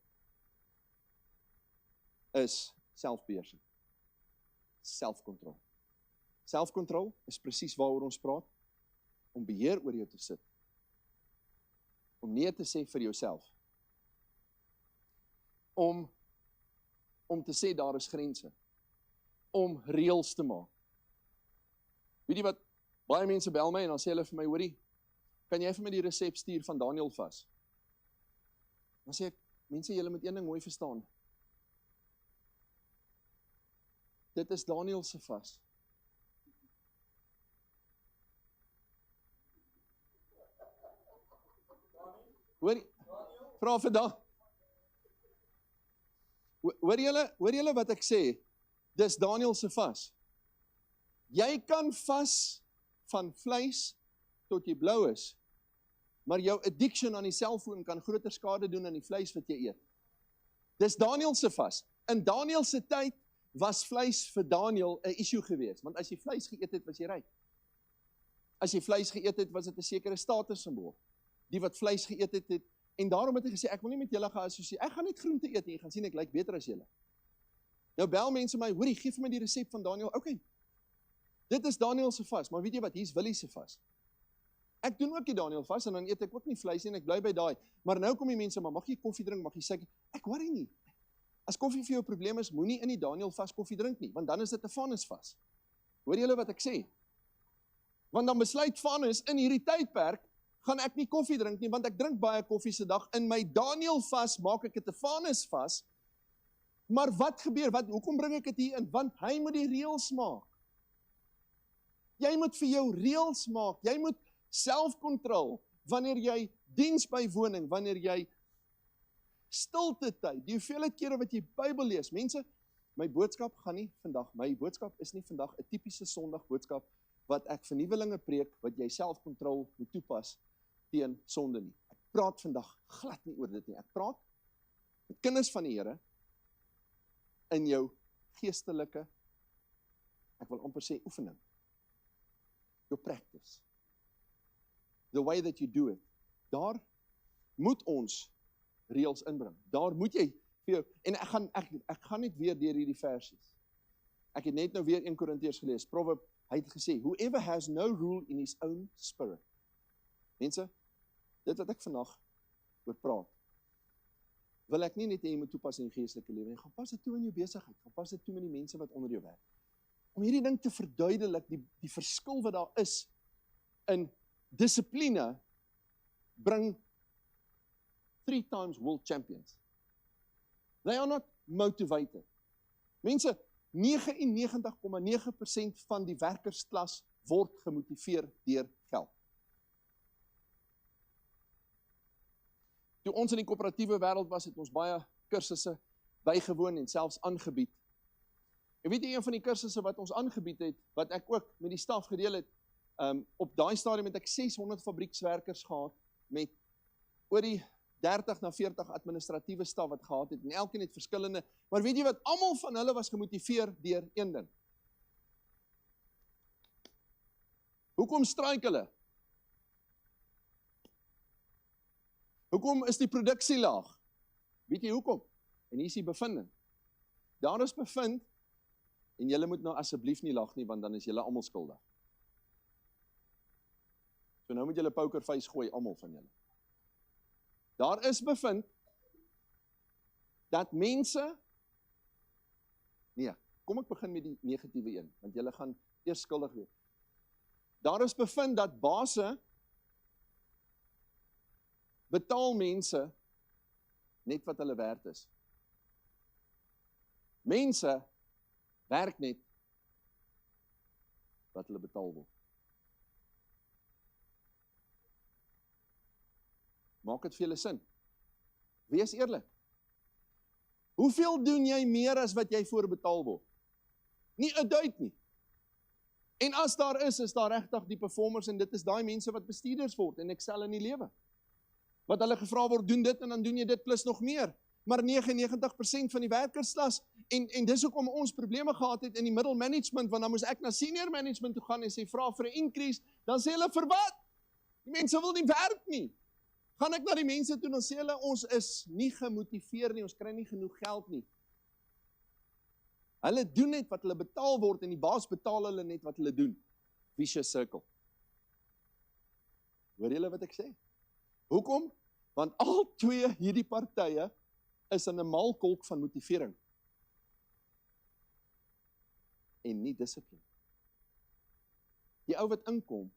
is selfbeheersing. Self-control. Self-control is presies waaroor ons praat, om beheer oor jou te sit. Om nee te sê vir jouself. Om te sê daar is grense. Om reëls te maak. Weet jy wat, baie mense bel my en dan sê hulle vir my, hoorie, kan jy vir my die resep stuur van Daniel vas? Dan sê ek, mense, julle moet een ding mooi verstaan. Dit is Daniel se vas. Hoor, vra vir dan. Hoor julle wat ek sê? Dis Daniel se vas. Jy kan vas van vleis tot jy blou is, maar jou addiction aan die selfoon kan groter skade doen aan die vleis wat jy eet. Dis Daniel se vas. In Daniel se tyd was vleis vir Daniel 'n issue geweest, want as jy vleis geëet het, was jy ryk. As jy vleis geëet het, was dit 'n sekere statussymbool. Die wat vleis geëet het, en daarom het hy gesê, ek wil nie met julle geassosieer, ek gaan net groente eet en jy gaan sien ek lyk beter as julle. Nou bel mense my, hoorie, gee vir my die resep van Daniel. Okay. Dit is Daniel se vas, maar weet jy wat, hier's Willie se vas. Ek doen ook die Daniel vas en dan eet ek ook nie vleis nie en ek bly by daai. Maar nou kom die mense, maar mag jy koffie drink, mag jy suiker? Ek worry nie. As koffie vir jou 'n probleem is, moenie in die Daniel vas koffie drink nie, want dan is dit 'n vanus vas. Hoor julle wat ek sê? Want dan besluit vanus in hierdie tydperk gaan ek nie koffie drink nie, want ek drink baie koffie se dag. In my Daniel vas maak ek dit 'n vanus vas. Maar wat gebeur? Hoekom bring ek dit hier in? Want hy moet die reëls maak. Jy moet vir jou reëls maak. Jy moet selfkontrol. Wanneer jy diensbywoning, wanneer jy stilte tyd, die hoeveelheid kere wat jy Bybel lees. Mense my boodskap is nie vandag 'n tipiese Sondag boodskap wat ek vir nuwelinge preek, wat jy selfkontrol moet toepas teen sonde nie. Ek praat vandag glad nie oor dit nie. Ek praat met kinders van die Here in jou geestelike, ek wil amper sê oefening. Your practice. The way that you do it. Daar moet ons reëls inbring. Daar moet jy vir jou, en ek gaan net weer deur hierdie versies. Ek het net nou weer 1 Korintiërs gelees. Proverb, hy het gesê, whoever has no rule in his own spirit. Mense, dit wat ek vandag oor praat, wil ek nie net hê jy moet toepas in die geestelike lewe nie. Gaan pas dit toe in jou besigheid. Gaan pas dit toe met die mense wat onder jou werk. Om hierdie ding te verduidelik, die verskil wat daar is in dissipline, bring 3 times world champions. They are not motivated. Mense, 99,9% van die werkersklas word gemotiveer deur geld. Toe ons in die koöperatiewe wêreld was, het ons baie kursusse bygewoon en selfs aangebied. En weet jy, een van die kursusse wat ons aangebied het, wat ek ook met die staf gedeel het, op daai stadium het ek 600 fabriekswerkers gehad, met oor die 30 na 40 administratiewe staf wat gehad het, en elkeen het verskillende, maar weet jy wat, almal van hulle was gemotiveer deur een ding. Hoekom straik hulle? Hoekom is die produksie laag? Weet jy hoekom? En hier is die bevinding. Daar is bevind, en julle moet nou asseblief nie lag nie, want dan is julle almal skuldig. So nou moet julle pokerface gooi, almal van julle. Daar is bevind, dat mense, nee, kom ek begin met die negatiewe een, want julle gaan eers skuldig wees. Daar is bevind dat baase betaal mense net wat hulle werd is. Mense werk net wat hulle betaal word. Maak dit vir julle sin. Wees eerlik. Hoeveel doen jy meer as wat jy voorbetaal word? Nie 'n duit nie. En as daar is daar regtig die performers, en dit is daai mense wat bestuurders word en excel in die lewe. Wat hulle gevra word, doen dit en dan doen jy dit plus nog meer. Maar 99% van die werkersklas, en dis hoekom ons probleme gehad het in die middle management, want dan moes ek na senior management toe gaan en sê, vra vir 'n increase, dan sê hulle, vir wat? Die mense wil nie werk nie. Gaan ek na die mense toe, dan sê hulle, ons is nie gemotiveer nie, ons kry nie genoeg geld nie. Hulle doen net wat hulle betaal word, en die baas betaal hulle net wat hulle doen. Vicious circle. Hoor julle wat ek sê? Hoekom? Want al twee hierdie partye is in 'n malkolk van motivering. En nie dissipline. Die ou wat inkom,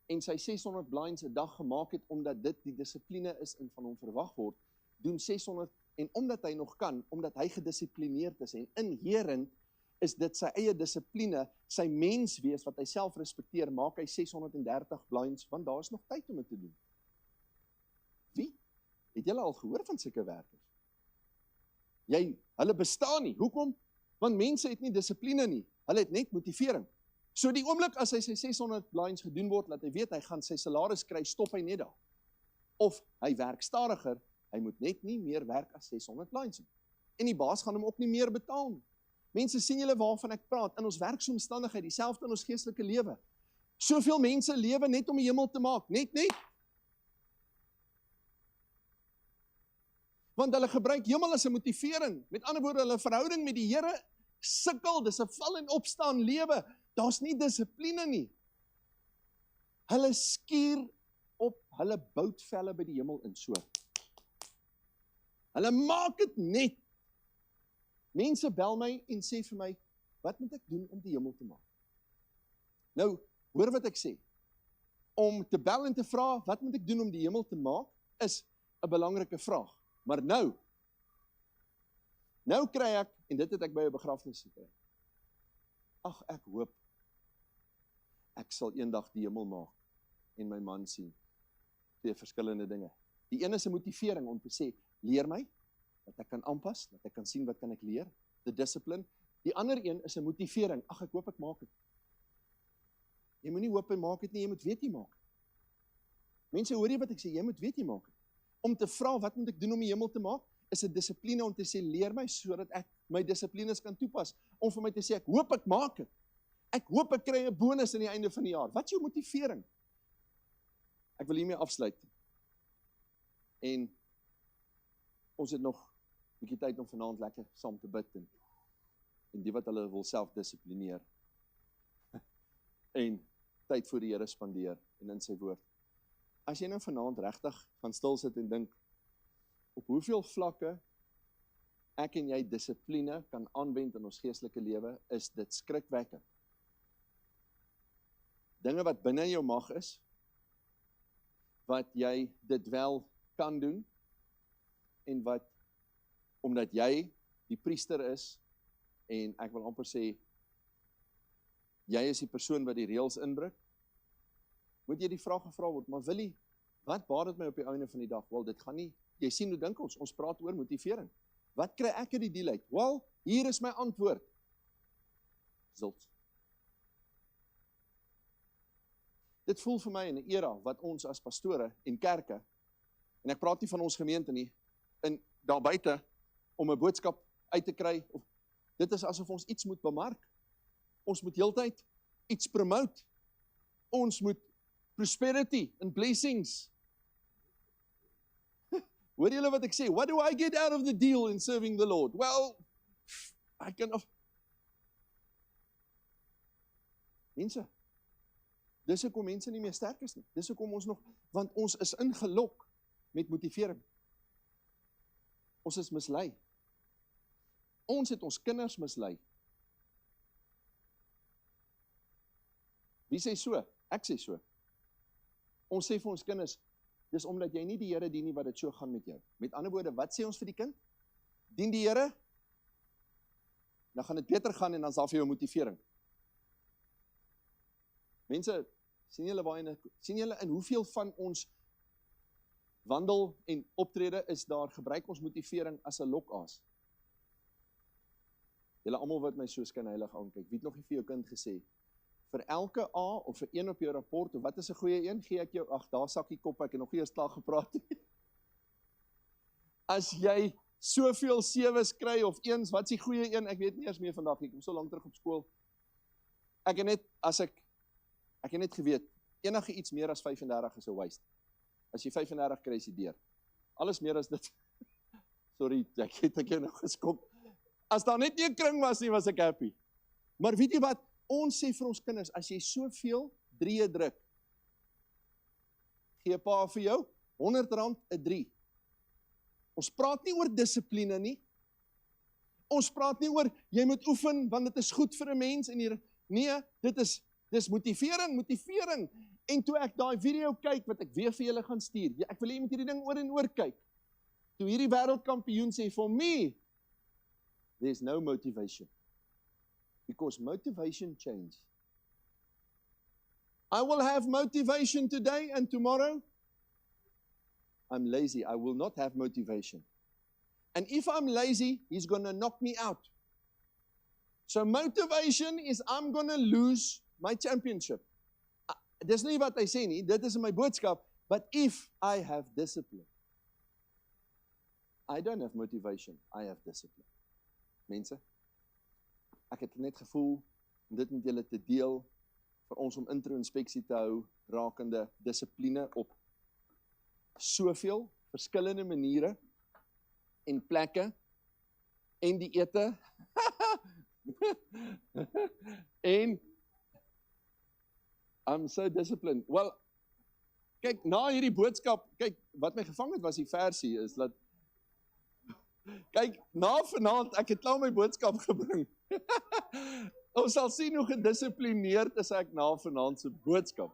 en sy 600 blinds 'n dag gemaak het, omdat dit die dissipline is en van hom verwag word, doen 600, en omdat hy nog kan, omdat hy gedissiplineerd is, en inherent is dit sy eie dissipline, sy menswees wat hy self respekteer, maak hy 630 blinds, want daar is nog tyd om dit te doen. Wie? Het julle al gehoor van sulke werkers? Hulle bestaan nie. Hoekom? Want mense het nie dissipline nie. Hulle het net motivering. So die oomblik as hy sy 600 blinds gedoen word, laat hy weet hy gaan sy salaris kry, stop hy net daar. Of hy werk stadiger, hy moet net nie meer werk as 600 blinds. En die baas gaan hom ook nie meer betaal nie. Mense, sien julle waarvan ek praat? In ons werksomstandigheid, dieselfde in ons geestelike lewe. Soveel mense lewe net om die hemel te maak, net. Want hulle gebruik hemel as 'n motivering. Met ander woorde, hulle verhouding met die Here sukkel, dis 'n val en opstaan lewe. Daar's nie dissipline nie. Hulle skuur op hulle boutvelle by die hemel in so. Hulle maak dit net. Mense bel my en sê vir my, wat moet ek doen om die hemel te maak? Nou, hoor wat ek sê. Om te bel en te vra, wat moet ek doen om die hemel te maak, is 'n belangrike vraag. Maar nou kry ek, en dit het ek by 'n begrafnis gekry. Ag, ek hoop, ek sal eendag die hemel maak en my man sien. 2 verskillende dinge. Die een is 'n motivering om te sê, leer my, dat ek kan aanpas, dat ek kan sien wat kan ek leer. the discipline. Die ander een is 'n motivering. Ag, ek hoop ek maak dit. Jy moenie hoop en maak dit nie, jy moet weet jy maak dit. Mense, hoor jy wat ek sê? Jy moet weet jy maak dit. Om te vra wat moet ek doen om die hemel te maak, is 'n dissipline om te sê leer my sodat ek my dissiplines kan toepas. Om vir my te sê ek hoop ek maak dit. Ek hoop ek kry 'n bonus aan die einde van die jaar. Wat is jou motivering? Ek wil hiermee afsluit. En ons het nog 'n bietjie tyd om vanaand lekker saam te bid en die wat hulle wil self dissiplineer. En tyd voor die Here spandeer en in sy woord. As jy nou vanaand regtig gaan stil sit en dink op hoeveel vlakke ek en jy dissipline kan aanwend in ons geestelike lewe, is dit skrikwekkend. Dinge wat binne jou mag is, wat jy dit wel kan doen, en wat, omdat jy die priester is, en ek wil amper sê, jy is die persoon wat die reëls inbreek, moet jy die vraag gevra word, maar Willie, wat baat dit my op die einde van die dag? Wel, dit gaan nie, jy sien hoe dink ons praat oor motivering. Wat kry ek uit die deal uit? Wel, hier is my antwoord. Zult. Dit voel vir my in 'n era wat ons as pastore en kerke, en ek praat nie van ons gemeente nie, en daar buite om 'n boodskap uit te kry, of dit is asof ons iets moet bemark. Ons moet heeltyd iets promote. Ons moet prosperity and blessings. Hoor julle wat ek sê? What do I get out of the deal in serving the Lord? Well, I can of mense, dis hoekom mense nie meer sterk is nie. Dis hoekom ons nog, want ons is ingelok met motivering. Ons is mislei. Ons het ons kinders mislei. Wie sê so? Ek sê so. Ons sê vir ons kinders, dis omdat jy nie die Here dien nie wat dit so gaan met jou. Met ander woorde, wat sê ons vir die kind? Dien die Here, dan gaan dit beter gaan en dan is daar vir jou motivering. Mense, sien julle in hoeveel van ons wandel en optrede is daar, gebruik ons motivering as 'n lokaas. Julle almal wat my so skynheilig aankyk, wie het nog nie vir jou kind gesê, vir elke A of vir 1 op jou rapport, of wat is 'n goeie een, gee ek jou, ag, daar sak die kop, ek het nog nie eers klaar gepraat. As jy soveel 7's kry, of 1's, wat is die goeie een, ek weet nie eers meer vandag, ek kom so lank terug op skool. Ek het net geweet, enige iets meer as 35 is 'n waste. As jy 35 kry, is jy deur. Alles meer as dit, sorry, ek het jou nog geskop. As daar net nie 'n kring was nie, was ek happy. Maar weet jy wat, ons sê vir ons kinders, as jy soveel 3 druk, gee pa vir jou, R100 'n 3. Ons praat nie oor dissipline nie. Ons praat nie oor, jy moet oefen, want dit is goed vir 'n mens, en hier, nee, dis motivering. En toe ek daai video kyk, wat ek weer vir julle gaan stuur, ek wil jy met hierdie ding oor en oor kyk, toe hierdie wêreldkampioen sê, for me, there's no motivation. Because motivation changes. I will have motivation today and tomorrow, I'm lazy. I will not have motivation. And if I'm lazy, he's going to knock me out. So motivation is I'm going to lose my championship. Dis nie wat hy sê nie, dit is in my boodskap, but if I have discipline, I don't have motivation, I have discipline. Mense, ek het net gevoel om dit met julle te deel, vir ons om intro-inspeksie te hou, rakende dissipline op soveel verskillende maniere en plekke en dieete en I'm so disciplined. Well, kyk, na hierdie boodskap, kyk, wat my gevang het was die versie, is dat, kyk, na vanaand, ek het klaar my boodskap gebring. Ons sal sien hoe gedissiplineerd is ek na vanaand se boodskap.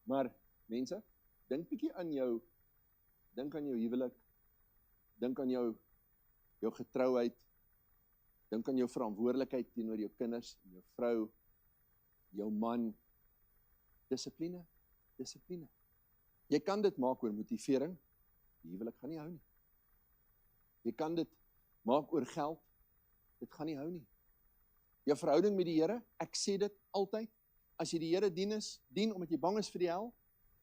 Maar, mense, dink bietjie aan jou, dink aan jou huwelik, dink aan jou getrouheid, dink aan jou verantwoordelikheid teenoor jou kinders, jou vrou, jou man, dissipline. Jy kan dit maak oor motivering, die huwelik gaan nie hou nie. Jy kan dit maak oor geld, dit gaan nie hou nie. Jou verhouding met die Here, ek sê dit altyd, as jy die Here dien omdat jy bang is vir die hel,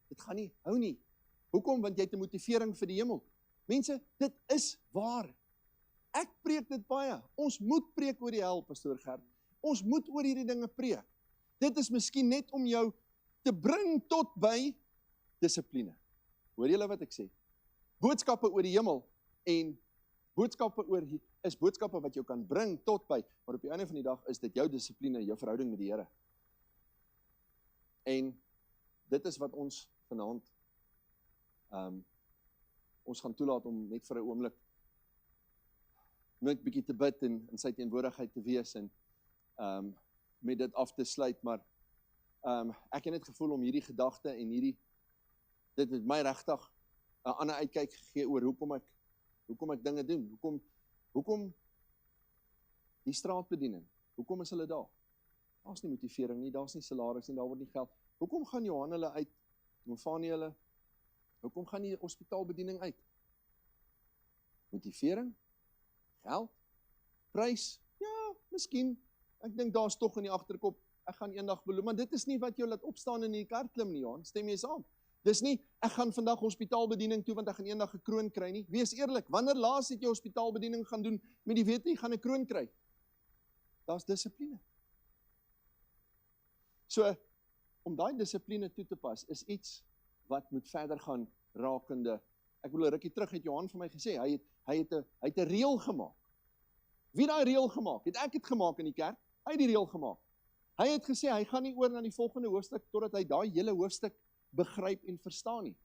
dit gaan nie hou nie. Hoekom? Want jy het 'n motivering vir die hemel. Mense, dit is waar. Ek preek dit baie. Ons moet preek oor die hel, Pastoor Gert. Ons moet oor hierdie dinge preek. Dit is miskien net om jou te bring tot by dissipline. Hoor julle wat ek sê? Boodskappe oor die hemel en boodskappe is boodskappe wat jou kan bring tot by, maar op die einde van die dag is dit jou dissipline, jou verhouding met die Here. En dit is wat ons vanaand ons gaan toelaat om net vir 'n oomblik net bietjie te bid en in sy teenwoordigheid te wees en met dit af te sluit, maar ek het net gevoel om hierdie gedagte en dit het my regtig 'n ander uitkyk gegee oor hoekom ek dinge doen, hoekom die straatbediening, hoekom is hulle daar? Daar's nie motivering nie, daar's nie salaris nie, daar word nie geld. Hoekom gaan Johan hulle uit, Mofani hulle, hoekom gaan die hospitaalbediening uit? Motivering? Geld? Prys? Ja, miskien. Ek dink daar's tog in die agterkop, ek gaan eendag beloof, maar dit is nie wat jou laat opstaan en in die kar klim nie, Johan, stem jy saam? Dis nie, ek gaan vandag hospitaalbediening toe, want ek gaan eendag 'n kroon kry nie. Wees eerlik, wanneer laas het jy hospitaalbediening gaan doen, met die wete jy gaan 'n kroon kry? Daar's dissipline. So, om daai dissipline toe te pas, is iets wat moet verder gaan rakende. Ek bedoel, rukkie terug het Johan vir my gesê, hy het 'n reël gemaak. Wie daai reël gemaak? Het ek dit gemaak in die kerk? Hy het die reël gemaak. Hy het gesê, hy gaan nie oor na die volgende hoofstuk, totdat hy daai hele hoofstuk begryp en verstaan nie.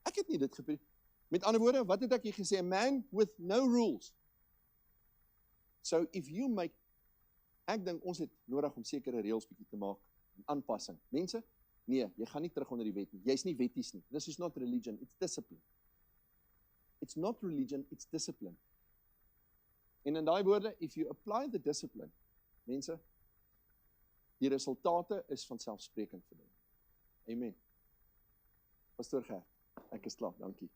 Ek het nie dit gepreek. Met ander woorde, wat het ek hier gesê? A man with no rules. So if you make, ek dink ons het nodig om sekere reëls bietjie te maak, aanpassing. Mense, nee, jy gaan nie terug onder die wet nie. Jy's nie wetties nie. This is not religion, it's discipline. It's not religion, it's discipline. En in daai woorde, if you apply the discipline, mense, die resultate is vanselfsprekend vir jou. Amen. Pastoor Gert, ek is klaar, dankie.